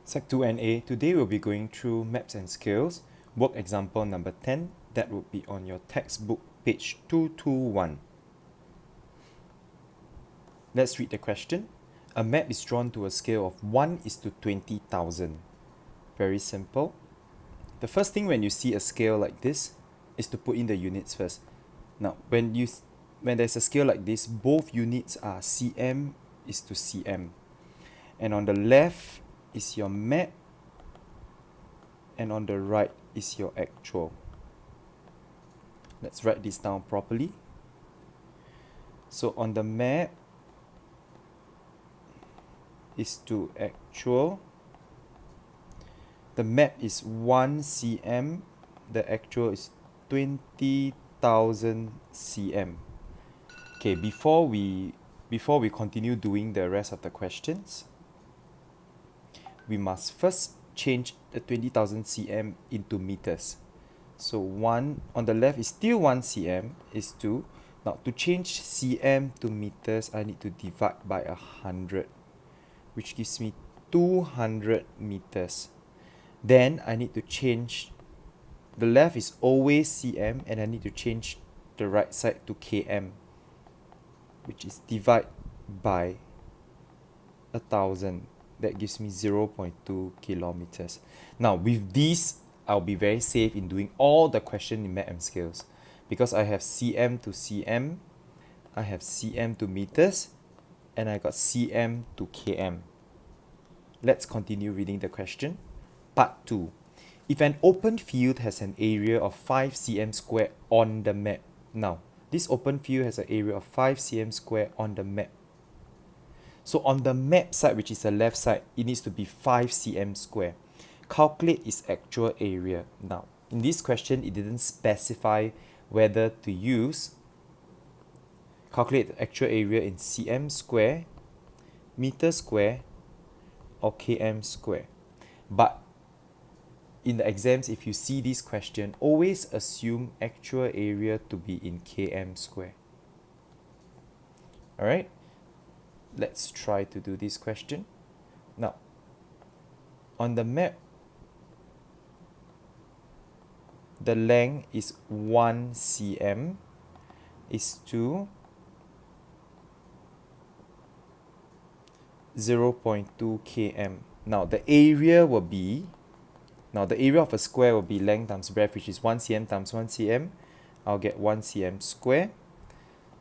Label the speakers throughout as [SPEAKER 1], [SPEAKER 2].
[SPEAKER 1] Sec 2 and A, today we'll be going through maps and scales, work example number 10, that would be on your textbook page 221. Let's read the question. A map is drawn to a scale of 1:20,000. Very simple. The first thing when you see a scale like this is to put in the units first. Now, when there's a scale like this, both units are cm is to cm. And on the left is your map, and on the right is your actual. Let's write this down properly. So on the map is to actual. The map is 1 cm, the actual is 20,000 cm. Okay, before we continue doing the rest of the questions, we must first change the 20,000 cm into meters. So 1 on the left is still 1 cm is 2. Now to change cm to meters, I need to divide by 100, which gives me 200 meters. Then I need to change, the left is always cm, and I need to change the right side to km, which is divide by 1,000. That gives me 0.2 kilometers. Now with this, I'll be very safe in doing all the question in map and scales, because I have cm to cm, I have cm to meters, and I got cm to km. Let's continue reading the question. Part 2. If an open field has an area of 5 cm square on the map. Now, this open field has an area of 5 cm square on the map. So on the map side, which is the left side, it needs to be 5 cm square. Calculate its actual area. Now, in this question, it didn't specify whether to use calculate the actual area in cm square, meter square, or km square. But in the exams, if you see this question, always assume actual area to be in km square. Alright, let's try to do this question. Now, on the map, the length is 1 cm is to 0.2 km. Now the area will be, the area of a square will be length times breadth, which is 1 cm times 1 cm. I'll get 1 cm square.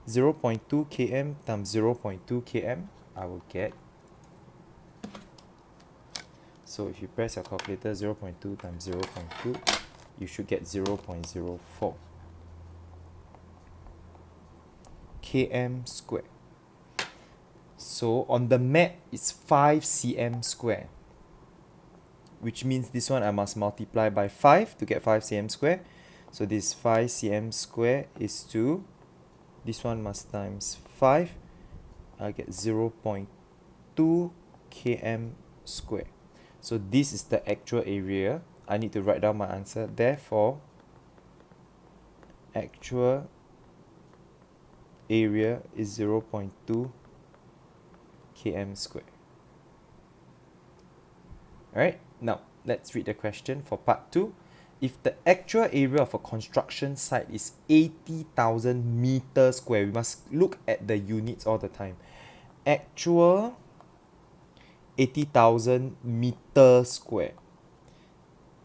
[SPEAKER 1] 0.2 km times 0.2 km, I will get. So if you press your calculator, 0.2 times 0.2, you should get 0.04 km square. So on the map, it's 5 cm square, which means this one I must multiply by 5 to get 5 cm square. So this 5 cm square is to, this one must times 5, I get 0.2 km square. So this is the actual area. I need to write down my answer. Therefore, actual area is 0.2 km square. Alright, now let's read the question for part 2. If the actual area of a construction site is 80,000 meters square, we must look at the units all the time. Actual 80,000 meters square.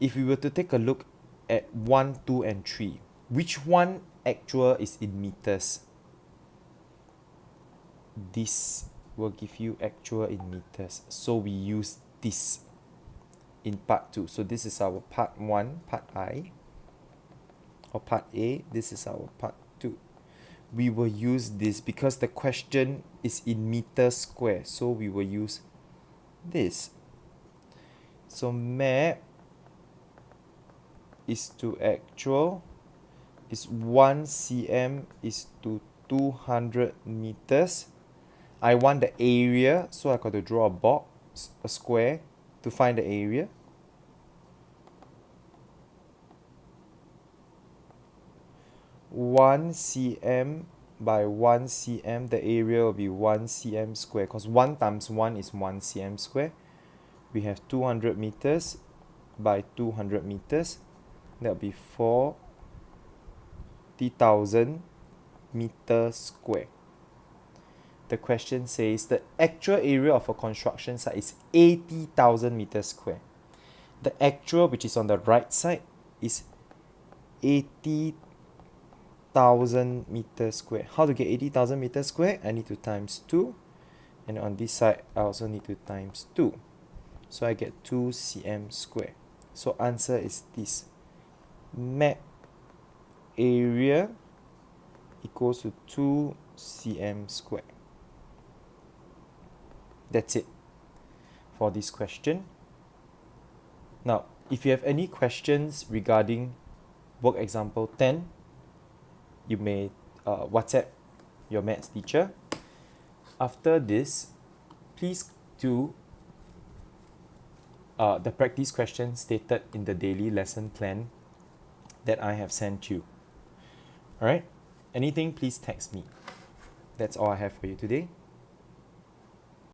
[SPEAKER 1] If we were to take a look at 1, 2, and 3, which one actual is in meters? This will give you actual in meters. So we use this in part 2. So this is our part 1, part I, or part A. This is our part 2. We will use this because the question is in meters square. So we will use this. So map is to actual is 1 cm is to 200 meters. I want the area, so I got to draw a box, a square, to find the area. One cm by 1 cm, the area will be 1 cm square, because 1 times 1 is 1 cm square. we have 200 meters by 200 meters. That will be 40,000 meters square. The question says the actual area of a construction site is 80,000 meters square. The actual, which is on the right side, is 80,000 meters square. How to get 80,000 meters square? I need to times 2. And on this side, I also need to times 2. So I get 2 cm square. So answer is this. Map area equals to 2 cm square. That's it for this question. Now, if you have any questions regarding work example 10, you may WhatsApp your maths teacher. After this, please do the practice questions stated in the daily lesson plan that I have sent you. Alright? Anything, please text me. That's all I have for you today.